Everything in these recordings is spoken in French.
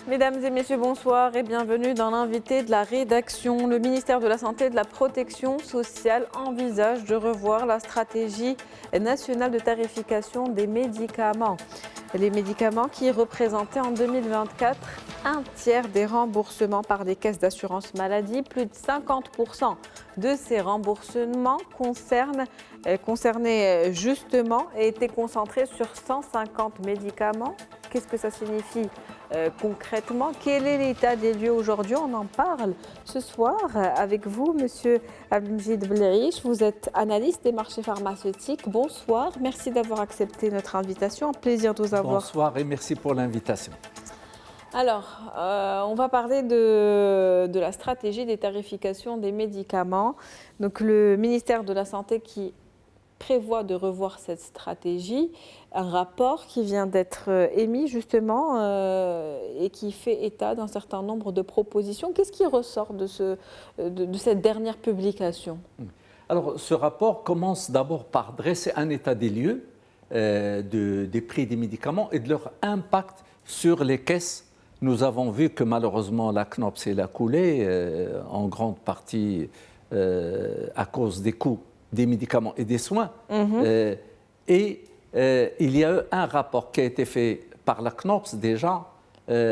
Mesdames et messieurs, bonsoir et bienvenue dans l'invité de la rédaction. Le ministère de la Santé et de la Protection sociale envisage de revoir la stratégie nationale de tarification des médicaments. Les médicaments qui représentaient en 2024 un tiers des remboursements par les caisses d'assurance maladie. Plus de 50% de ces remboursements concernaient justement et étaient concentrés sur 150 médicaments. Qu'est-ce que ça signifie concrètement? Quel est l'état des lieux aujourd'hui? On en parle ce soir avec vous, Monsieur Abdelmjid Blaïch. Vous êtes analyste des marchés pharmaceutiques. Bonsoir, merci d'avoir accepté notre invitation. Un plaisir de vous avoir. Bonsoir et merci pour l'invitation. Alors, on va parler de la stratégie des tarifications des médicaments. Donc, le ministère de la Santé qui prévoit de revoir cette stratégie, un rapport qui vient d'être émis justement et qui fait état d'un certain nombre de propositions. Qu'est-ce qui ressort de cette dernière publication? Alors, ce rapport commence d'abord par dresser un état des lieux des prix des médicaments et de leur impact sur les caisses. Nous avons vu que malheureusement la CNOPS a coulé en grande partie à cause des coûts des médicaments et des soins. Il y a eu un rapport qui a été fait par la CNOPS déjà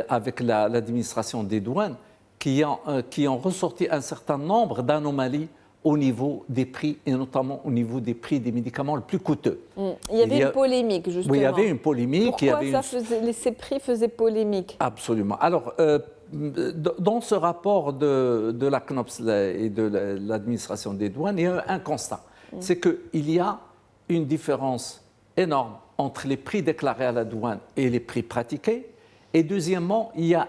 avec l'administration des douanes qui ont ressorti un certain nombre d'anomalies au niveau des prix et notamment au niveau des prix des médicaments les plus coûteux. Il y avait une polémique justement. Oui, il y avait une polémique. Pourquoi ces prix faisaient polémique? Absolument. Alors, dans ce rapport de la CNOPS et de l'administration des douanes, il y a eu un constat. C'est qu'il y a une différence énorme entre les prix déclarés à la douane et les prix pratiqués. Et deuxièmement, il y a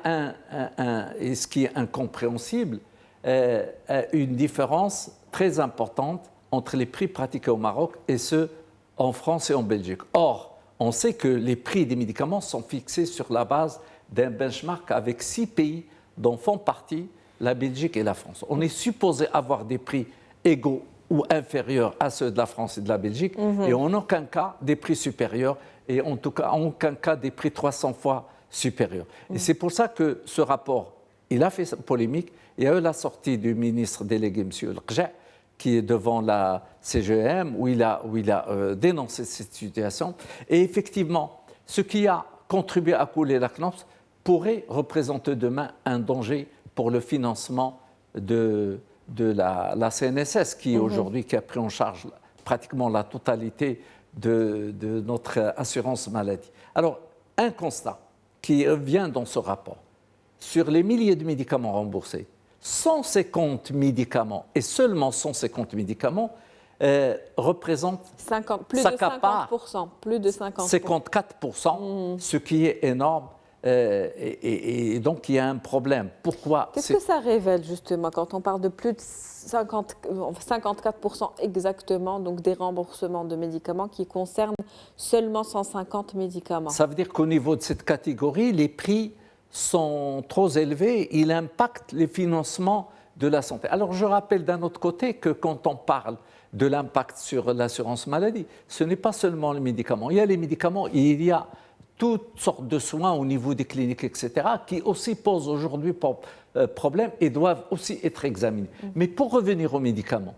et ce qui est incompréhensible, une différence très importante entre les prix pratiqués au Maroc et ceux en France et en Belgique. Or, on sait que les prix des médicaments sont fixés sur la base d'un benchmark avec 6 pays dont font partie la Belgique et la France. On est supposé avoir des prix égaux ou inférieurs à ceux de la France et de la Belgique, et en aucun cas des prix supérieurs, et en tout cas en aucun cas des prix 300 fois supérieurs. Et c'est pour ça que ce rapport, il a fait polémique. Il y a eu la sortie du ministre délégué, M. El-Qja, qui est devant la CGM, où il a dénoncé cette situation. Et effectivement, ce qui a contribué à couler la CNOPS pourrait représenter demain un danger pour le financement de la CNSS, qui aujourd'hui qui a pris en charge pratiquement la totalité de notre assurance maladie. Alors, un constat qui vient dans ce rapport, sur les milliers de médicaments remboursés, 150 médicaments, et seulement 150 médicaments, représentent plus de 54%, ce qui est énorme. Et donc, il y a un problème. Pourquoi? Qu'est-ce que ça révèle, justement, quand on parle de plus de 54% exactement, donc des remboursements de médicaments qui concernent seulement 150 médicaments? Ça veut dire qu'au niveau de cette catégorie, les prix sont trop élevés. Il impacte les financements de la santé. Alors, je rappelle d'un autre côté que quand on parle de l'impact sur l'assurance maladie, ce n'est pas seulement les médicaments. Il y a les médicaments, il y a toutes sortes de soins au niveau des cliniques, etc., qui aussi posent aujourd'hui problème et doivent aussi être examinés. Mais pour revenir aux médicaments,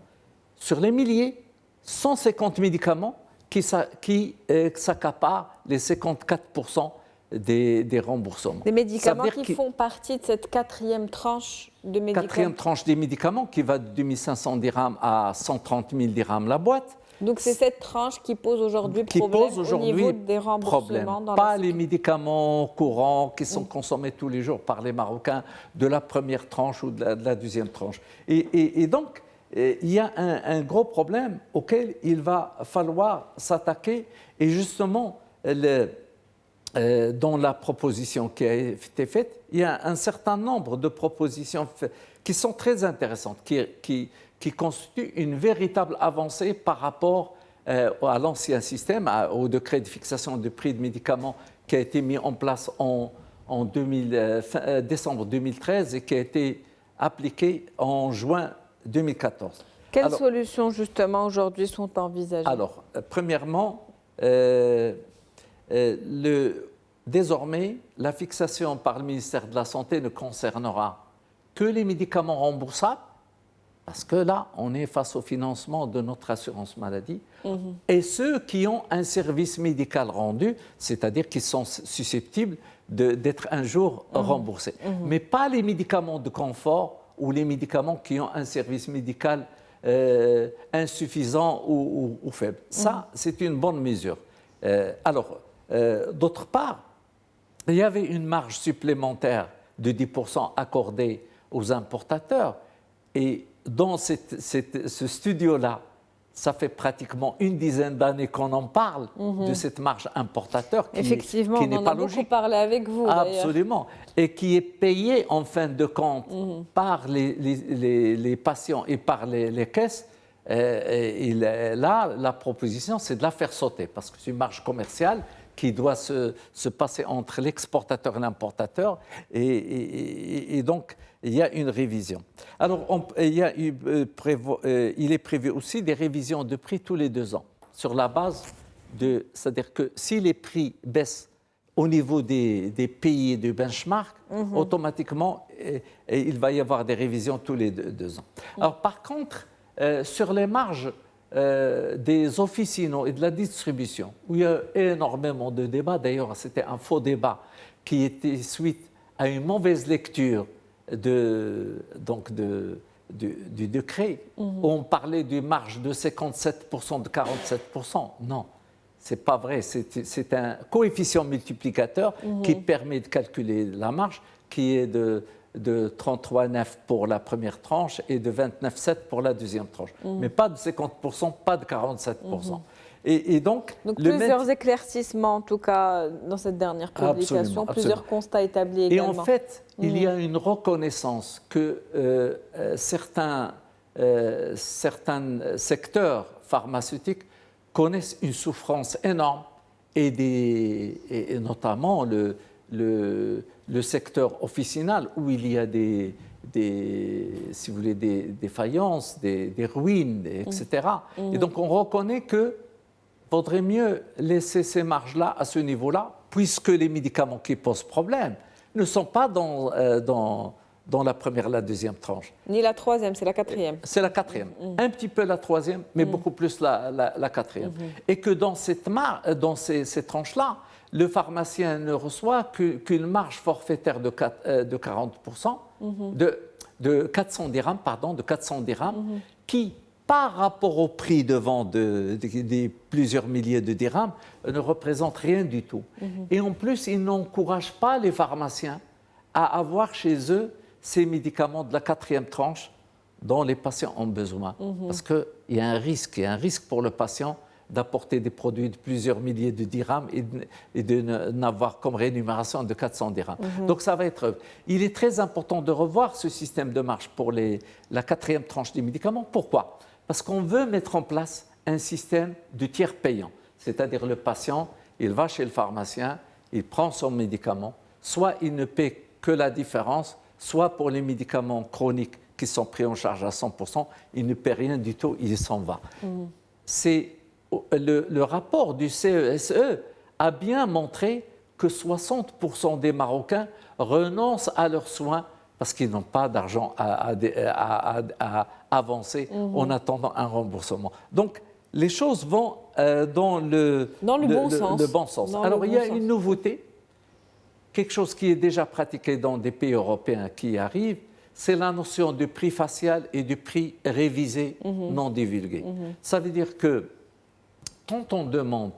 sur les milliers, 150 médicaments qui s'accaparent les 54% des remboursements. Des médicaments qui font partie de cette quatrième tranche de médicaments. Quatrième tranche des médicaments qui va de 2500 dirhams à 130 000 dirhams la boîte. Donc c'est cette tranche qui pose aujourd'hui problème au niveau des remboursements. Pas les médicaments courants qui sont consommés tous les jours par les Marocains de la première tranche ou de la deuxième tranche. Et donc, il y a un gros problème auquel il va falloir s'attaquer. Et justement, dans la proposition qui a été faite, il y a un certain nombre de propositions qui sont très intéressantes, qui constituent une véritable avancée par rapport à l'ancien système, au décret de fixation du prix de médicaments qui a été mis en place en décembre 2013 et qui a été appliqué en juin 2014. Quelles solutions, justement, aujourd'hui sont envisagées? Alors, premièrement, désormais, la fixation par le ministère de la Santé ne concernera que les médicaments remboursables, parce que là, on est face au financement de notre assurance maladie, et ceux qui ont un service médical rendu, c'est-à-dire qui sont susceptibles d'être un jour remboursés. Mais pas les médicaments de confort ou les médicaments qui ont un service médical insuffisant ou faible. Ça, c'est une bonne mesure. D'autre part, il y avait une marge supplémentaire de 10% accordée aux importateurs. Et dans ce studio-là, ça fait pratiquement une dizaine d'années qu'on en parle de cette marge importateur qui, effectivement, qui n'est pas logique. On en a beaucoup parlé avec vous. Absolument. Et qui est payée en fin de compte par les patients et par les caisses. Là, la proposition, c'est de la faire sauter parce que c'est une marge commerciale qui doit se passer entre l'exportateur et l'importateur. Et donc, il y a une révision. Alors, il est prévu aussi des révisions de prix tous les 2 ans, sur la base de... C'est-à-dire que si les prix baissent au niveau des pays et du benchmark, automatiquement, il va y avoir des révisions tous les 2 ans. Alors, par contre, sur les marges des officinaux et de la distribution, où il y a énormément de débats, d'ailleurs, c'était un faux débat qui était suite à une mauvaise lecture du décret, où on parlait d'une marge de 57%, de 47%. Non, ce n'est pas vrai. C'est un coefficient multiplicateur qui permet de calculer la marge, qui est de 33,9 pour la première tranche et de 29,7 pour la deuxième tranche. Mais pas de 50%, pas de 47%. Et donc plusieurs éclaircissements, en tout cas, dans cette dernière publication, absolument. Plusieurs constats établis également. Et en fait, il y a une reconnaissance que certains secteurs pharmaceutiques connaissent une souffrance énorme, et notamment le secteur officinal, où il y a si vous voulez, des défaillances, des ruines, etc. Et donc, on reconnaît que vaudrait mieux laisser ces marges-là à ce niveau-là, puisque les médicaments qui posent problème ne sont pas dans la première et la deuxième tranche. Ni la troisième, c'est la quatrième. C'est la quatrième. Un petit peu la troisième, mais beaucoup plus la quatrième. Et que dans ces tranches-là, le pharmacien ne reçoit qu'une marge forfaitaire de 40%, de 400 dirhams, qui, par rapport au prix de vente des plusieurs milliers de dirhams, ne représente rien du tout. Et en plus, ils n'encouragent pas les pharmaciens à avoir chez eux ces médicaments de la quatrième tranche dont les patients ont besoin. Parce qu'il y a un risque pour le patient d'apporter des produits de plusieurs milliers de dirhams et de n'avoir comme rémunération de 400 dirhams. Donc ça va être... Il est très important de revoir ce système de marge pour la quatrième tranche des médicaments. Pourquoi ? Parce qu'on veut mettre en place un système de tiers payant. C'est-à-dire le patient, il va chez le pharmacien, il prend son médicament, soit il ne paie que la différence, soit pour les médicaments chroniques qui sont pris en charge à 100%, il ne paie rien du tout, il s'en va. C'est... Le rapport du CESE a bien montré que 60% des Marocains renoncent à leurs soins parce qu'ils n'ont pas d'argent à avancer en attendant un remboursement. Donc, les choses vont dans le bon sens. Alors, il y a une nouveauté, quelque chose qui est déjà pratiqué dans des pays européens qui arrive, c'est la notion de prix facial et du prix révisé non divulgué. Ça veut dire que quand on demande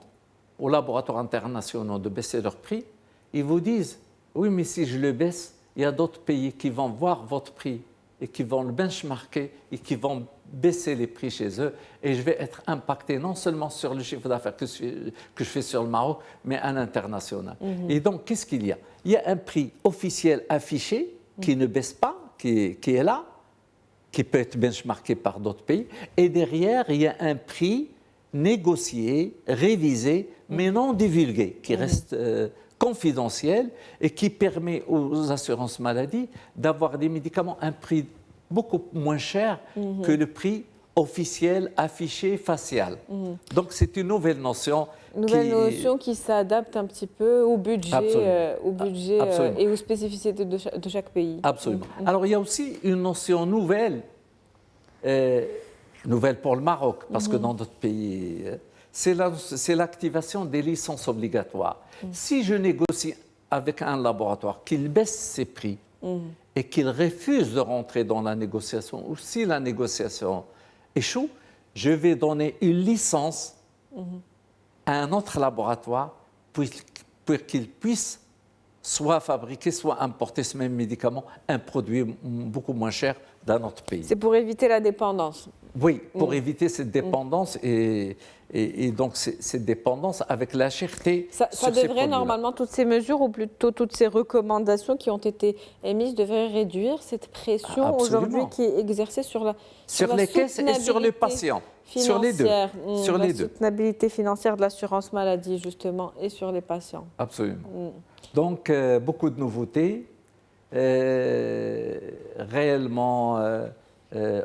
aux laboratoires internationaux de baisser leur prix, ils vous disent « Oui, mais si je le baisse, il y a d'autres pays qui vont voir votre prix et qui vont le benchmarker et qui vont baisser les prix chez eux et je vais être impacté non seulement sur le chiffre d'affaires que je fais sur le Maroc, mais à l'international. » Et donc, qu'est-ce qu'il y a ? Il y a un prix officiel affiché qui ne baisse pas, qui est là, qui peut être benchmarké par d'autres pays, et derrière, il y a un prix négocié, révisé, mais non divulgué, qui reste confidentiel et qui permet aux assurances maladie d'avoir des médicaments à un prix beaucoup moins cher que le prix officielle, affichée, faciale. Donc c'est une nouvelle notion. Nouvelle notion qui s'adapte un petit peu au budget, Absolument. Et aux spécificités de chaque pays. Absolument. Alors il y a aussi une notion nouvelle, nouvelle pour le Maroc, parce que dans d'autres pays, c'est l'activation des licences obligatoires. Si je négocie avec un laboratoire qu'il baisse ses prix et qu'il refuse de rentrer dans la négociation, ou si la négociation échoue, je vais donner une licence à un autre laboratoire pour qu'il puisse soit fabriquer, soit importer ce même médicament, un produit beaucoup moins cher d'un autre pays. C'est pour éviter la dépendance. Oui, pour éviter cette dépendance et donc cette dépendance avec la cherté. Ça devrait normalement, toutes ces mesures, ou plutôt toutes ces recommandations qui ont été émises, devraient réduire cette pression aujourd'hui qui est exercée sur les caisses et sur les patients. Sur les deux. Sur les deux. La soutenabilité financière de l'assurance maladie, justement, et sur les patients. Absolument. Donc, beaucoup de nouveautés. Réellement,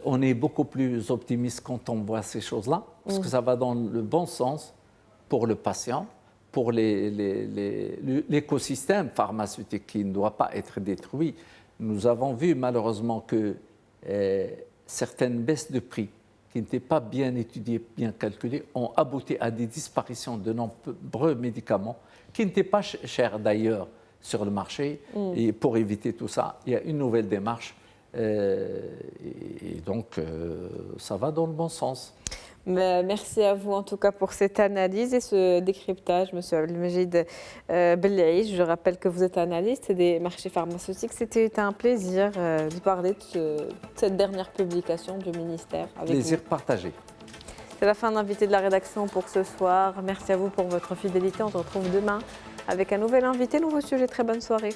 on est beaucoup plus optimiste quand on voit ces choses-là, parce que ça va dans le bon sens pour le patient, pour l'écosystème pharmaceutique qui ne doit pas être détruit. Nous avons vu malheureusement que certaines baisses de prix qui n'étaient pas bien étudiées, bien calculées, ont abouti à des disparitions de nombreux médicaments qui n'étaient pas chers d'ailleurs sur le marché. Et pour éviter tout ça, il y a une nouvelle démarche. Et donc, ça va dans le bon sens. Merci à vous en tout cas pour cette analyse et ce décryptage, Monsieur Abdelmejid Belaïch. Je rappelle que vous êtes analyste des marchés pharmaceutiques. C'était un plaisir de parler de cette dernière publication du ministère. Plaisir partagé. C'est la fin de l'invité de la rédaction pour ce soir. Merci à vous pour votre fidélité. On se retrouve demain avec un nouvel invité, nouveau sujet. Très bonne soirée.